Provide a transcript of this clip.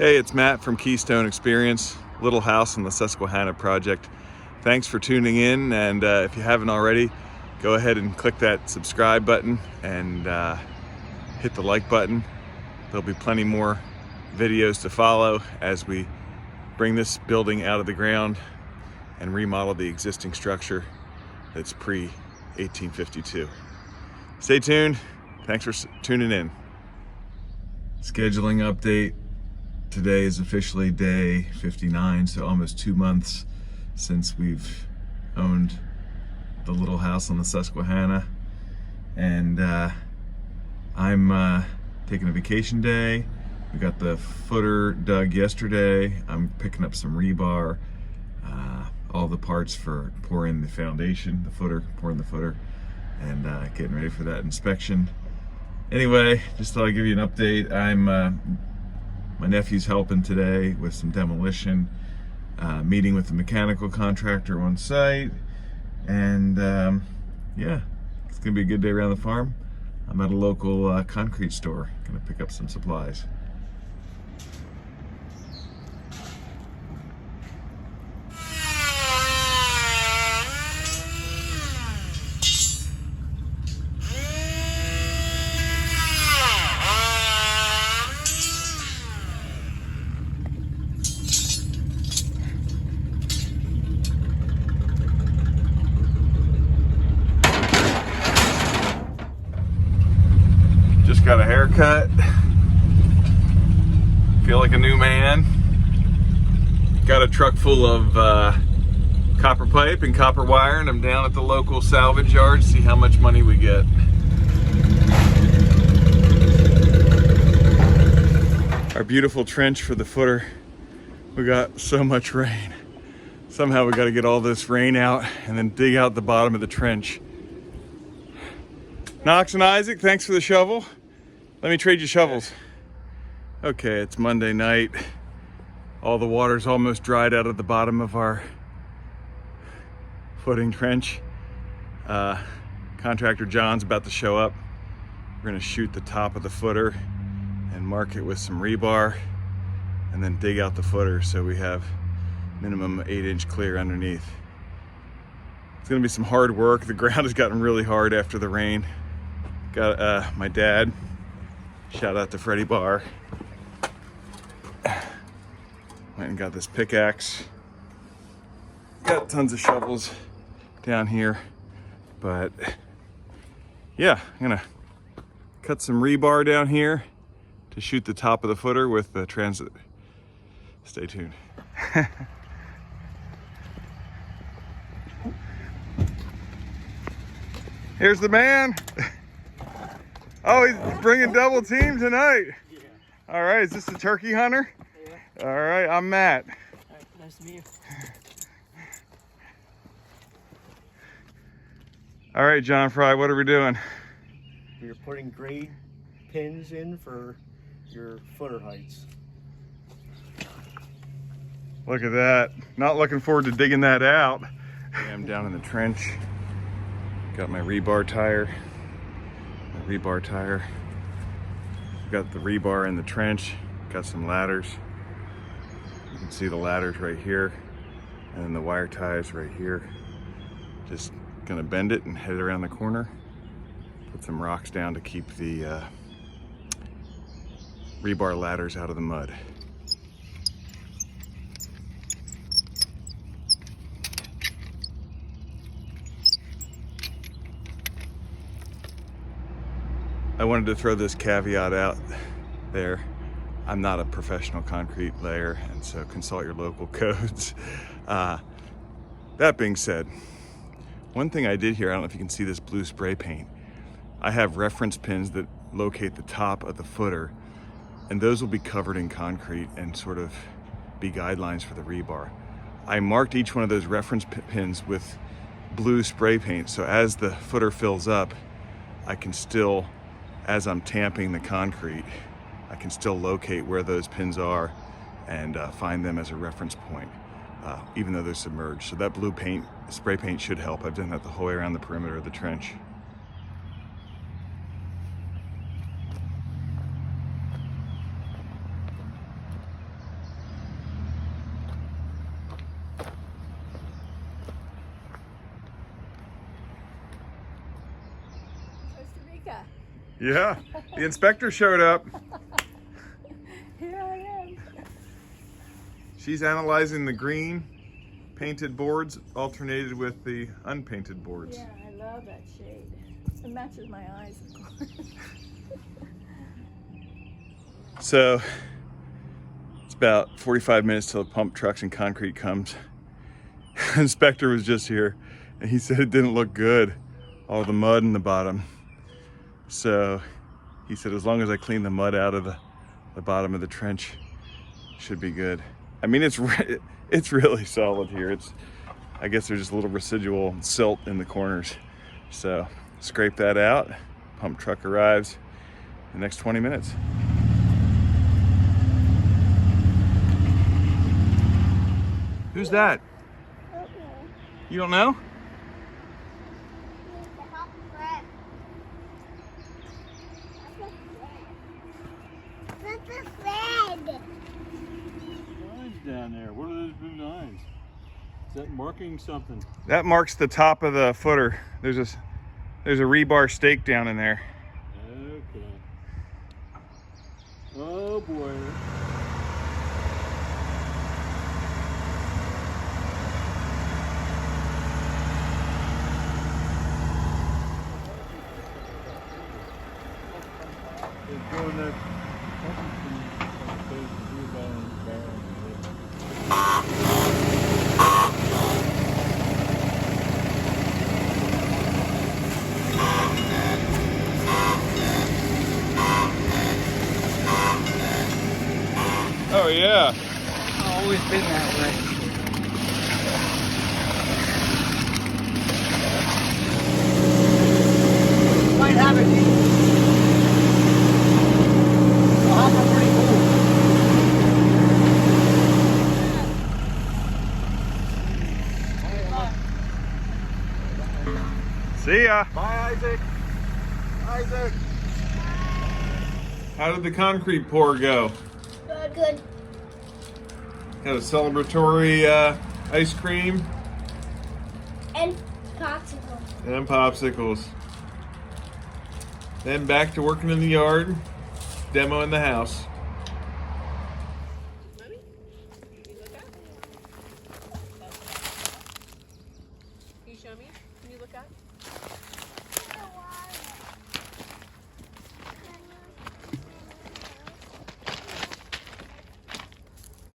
Hey, it's Matt from Keystone Experience, Little House on the Susquehanna project. Thanks for tuning in, and if you haven't already, go ahead and click that subscribe button and hit the like button. There'll be plenty more videos to follow as we bring this building out of the ground and remodel the existing structure that's pre-1852. Stay tuned. Thanks for tuning in. Scheduling update. Today is officially day 59, so almost 2 months since we've owned the little house on the Susquehanna. And I'm taking a vacation day. We got the footer dug yesterday. I'm picking up some rebar, all the parts for pouring the foundation, the footer, pouring the footer, and getting ready for that inspection. Anyway, just thought I'd give you an update. My nephew's helping today with some demolition, meeting with the mechanical contractor on site, and yeah, it's gonna be a good day around the farm. I'm at a local concrete store, gonna pick up some supplies. Just got a haircut. Feel like a new man. Got a truck full of copper pipe and copper wire, and I'm down at the local salvage yard to see how much money we get. Our beautiful trench for the footer. We got so much rain. Somehow we got to get all this rain out and then dig out the bottom of the trench. Knox and Isaac, thanks for the shovel. Let me trade you shovels. Okay, it's Monday night. All the water's almost dried out of the bottom of our footing trench. Contractor John's about to show up. We're gonna shoot the top of the footer and mark it with some rebar and then dig out the footer so we have minimum 8-inch clear underneath. It's gonna be some hard work. The ground has gotten really hard after the rain. Got my dad, shout out to Freddie Barr. Went and got this pickaxe. Got tons of shovels down here, but yeah, I'm gonna cut some rebar down here to shoot the top of the footer with the transit. Stay tuned. Here's the man. Oh, he's bringing double team tonight. Yeah. All right, is this the turkey hunter? Yeah. All right, I'm Matt. All right, nice to meet you. All right, John Fry, what are we doing? You're putting grade pins in for your footer heights. Look at that. Not looking forward to digging that out. I'm down in the trench. Got my rebar tire. Got the rebar in the trench. Got some ladders. You can see the ladders right here, and then the wire ties right here. Just gonna bend it and head it around the corner. Put some rocks down to keep the rebar ladders out of the mud. I wanted to throw this caveat out there. I'm not a professional concrete layer, and so consult your local codes. That being said, one thing I did here, I don't know if you can see this blue spray paint. I have reference pins that locate the top of the footer, and those will be covered in concrete and sort of be guidelines for the rebar. I marked each one of those reference pins with blue spray paint, so as the footer fills up, I can still, as I'm tamping the concrete, I can still locate where those pins are and find them as a reference point, even though they're submerged. So that blue paint, spray paint should help. I've done that the whole way around the perimeter of the trench. Yeah, the inspector showed up. Here I am. She's analyzing the green painted boards alternated with the unpainted boards. Yeah, I love that shade. It matches my eyes, of course. So it's about 45 minutes till the pump trucks and concrete comes. Inspector was just here and he said it didn't look good, all the mud in the bottom. So he said as long as I clean the mud out of the bottom of the trench, should be good. I mean, it's really solid here. I guess there's just a little residual silt in the corners. So scrape that out. Pump truck arrives in the next 20 minutes. Who's that? You don't know? Lines down there. What are those blue lines? Is that marking something? That marks the top of the footer. There's a rebar stake down in there. Okay. Oh boy. They're doing that. Oh yeah. Always been that way. Might have it. I'll have a pretty cool. See ya. Bye, Isaac. Isaac. How did the concrete pour go? Good. Had a celebratory ice cream And popsicle. and popsicles. Then back to working in the yard, demoing the house.